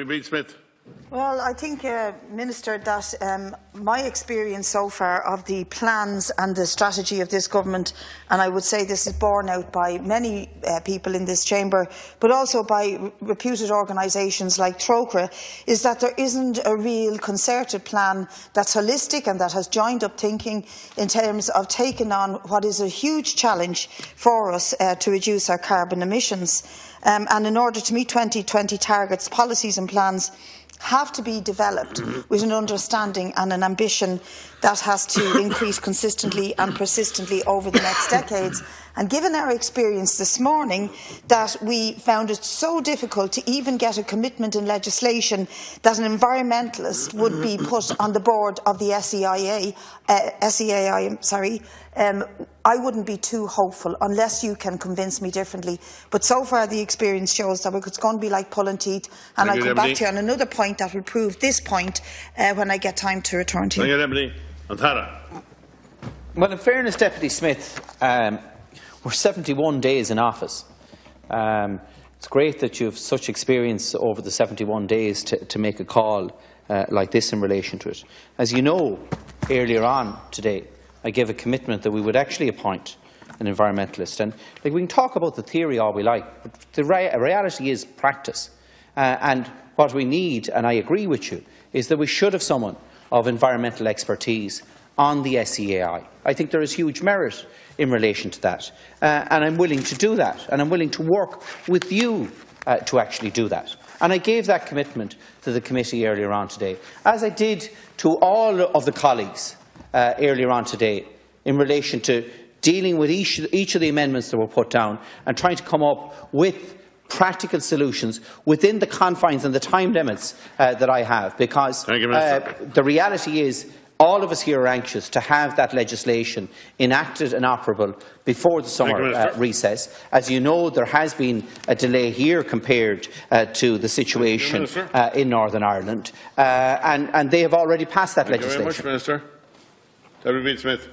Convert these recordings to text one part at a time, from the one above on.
Brid Smith. Well, I think, Minister, that my experience so far of the plans and the strategy of this government, and I would say this is borne out by many people in this chamber, but also by reputed organisations like Trócaire, is that there isn't a real concerted plan that's holistic and that has joined up thinking in terms of taking on what is a huge challenge for us to reduce our carbon emissions. And in order to meet 2020 targets, policies and plans have to be developed with an understanding and an ambition that has to increase consistently and persistently over the next decades. And given our experience this morning, that we found it so difficult to even get a commitment in legislation that an environmentalist would be put on the board of the SEAI, I wouldn't be too hopeful unless you can convince me differently. But so far the experience shows that it's going to be like pulling teeth, and I'll come back to you on another point that will prove this point when I get time to return to you. Well, in fairness, Deputy Smith, we're 71 days in office. It's great that you have such experience over the 71 days to make a call like this in relation to it. As you know, earlier on today, I gave a commitment that we would actually appoint an environmentalist. And we can talk about the theory all we like, but the reality is practice. And what we need, and I agree with you, is that we should have someone of environmental expertise on the SEAI. I think there is huge merit in relation to that. And I'm willing to do that. And I'm willing to work with you to actually do that. And I gave that commitment to the committee earlier on today, as I did to all of the colleagues earlier on today in relation to dealing with each of the amendments that were put down and trying to come up with practical solutions within the confines and the time limits that I have, because the reality is all of us here are anxious to have that legislation enacted and operable before the summer recess. As you know, there has been a delay here compared to the situation in Northern Ireland, and they have already passed that legislation. Thank you very much, Minister. Brid Smith.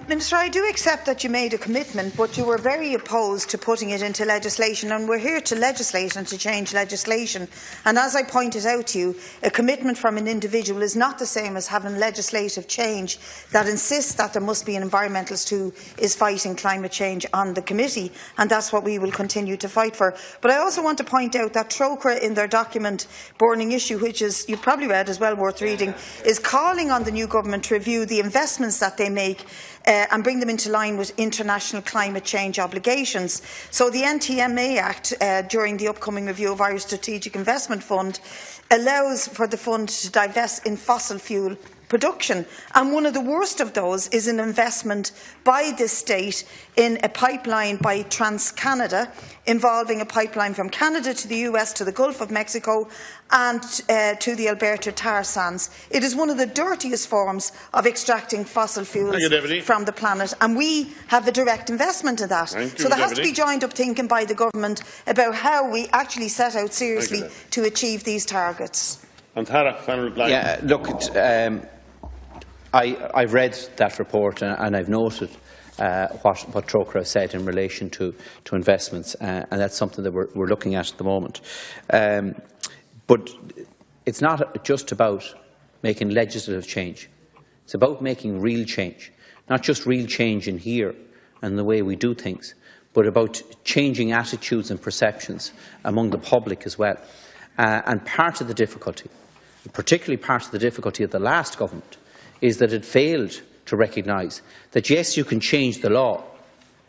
Minister, I do accept that you made a commitment, but you were very opposed to putting it into legislation, and we're here to legislate and to change legislation. And as I pointed out to you, a commitment from an individual is not the same as having legislative change that insists that there must be an environmentalist who is fighting climate change on the committee, and that's what we will continue to fight for. But I also want to point out that Trócaire, in their document Burning Issue, which is, you've probably read as well, worth reading, is calling on the new government to review the investments that they make and bring them into line with international climate change obligations. So the NTMA Act, during the upcoming review of Irish Strategic Investment Fund, allows for the fund to divest in fossil fuel production, and one of the worst of those is an investment by this state in a pipeline by TransCanada, involving a pipeline from Canada to the US to the Gulf of Mexico and to the Alberta tar sands. It is one of the dirtiest forms of extracting fossil fuels from the planet, and we have a direct investment in that. So there has to be joined up thinking by the government about how we actually set out seriously to achieve these targets. Yeah, look, I've read that report and I've noted what Trócaire said in relation to investments, and that's something that we're looking at the moment. But it's not just about making legislative change. It's about making real change, not just real change in here and the way we do things, but about changing attitudes and perceptions among the public as well. And part of the difficulty, particularly part of the difficulty of the last government, is that it failed to recognise that, yes, you can change the law,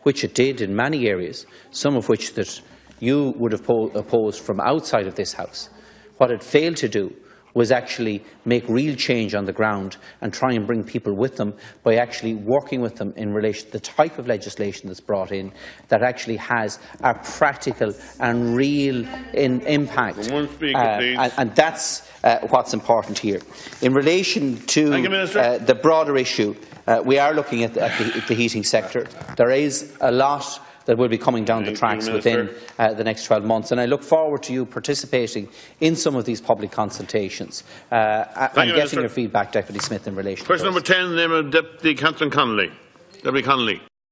which it did in many areas, some of which that you would have opposed from outside of this House. What it failed to do was actually make real change on the ground and try and bring people with them by actually working with them in relation to the type of legislation that's brought in that actually has a practical and real impact. And that's what's important here. In relation to the broader issue, we are looking at the heating sector. There is a lot that will be coming down the tracks within the next 12 months. And I look forward to you participating in some of these public consultations and getting your feedback, Deputy Smith, in relation to Question number 10, name of Deputy Councillor Connolly. Deputy Connolly.